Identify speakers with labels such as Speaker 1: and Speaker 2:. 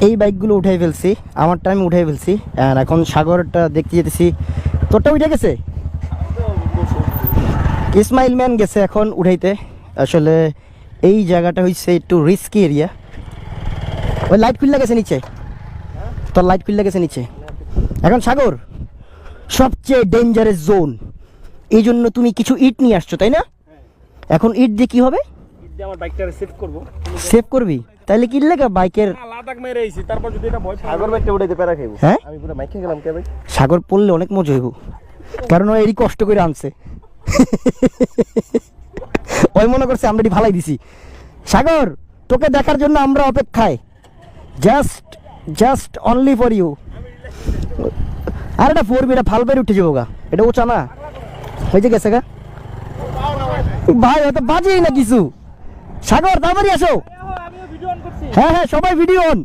Speaker 1: এই বাইকগুলো উঠাই ফেলছি, আমারটা আমি উঠাই ফেলছি। আর এখন সাগরটা দেখতে যেতেছি। তোরটা উঠে গেছে? ইসমাইল ম্যান গেছে এখন উঠাইতে। আসলে এই জায়গাটা হচ্ছে একটু রিস্কি এরিয়া। ওই লাইট খুললে গেছে নিচে, তোর লাইট খুললে গেছে নিচে। এখন সাগর সবচেয়ে ডেঞ্জারাস জোন, এই জন্য তুমি কিছু ইট নিয়ে আসছো তাই না? এখন ইট দিয়ে কি হবে?
Speaker 2: আমার বাইকটারে সেভ করব।
Speaker 1: সেভ করবি? তাহলে কি লাগা বাইকের
Speaker 2: লাদাখ মেরে আইছি, তারপর যদি এটা ভয় সাগর বাইকটা উড়াইতে পারা খাইবো।
Speaker 1: হ্যাঁ
Speaker 2: আমি পুরো বাইক খেয়ে গেলাম কে ভাই?
Speaker 1: সাগর পড়লে অনেক মজা হইব, কারণ ও এরই কষ্ট করে আনছে। ওই মনে করছে আমরা এটি ভালাই দিছি। সাগর তোকে দেখার জন্য আমরা অপেক্ষায়, just just only for you. আর এটা ফোর এটা ফাল বের উঠে যাবো গা, এটা উঁচা না হয়েছে গেছে গা ভাই, হয়তো বাজেই না কিছু। সাগর তাড়াতাড়ি আসো। হ্যাঁ হ্যাঁ সবাই ভিডিও অন।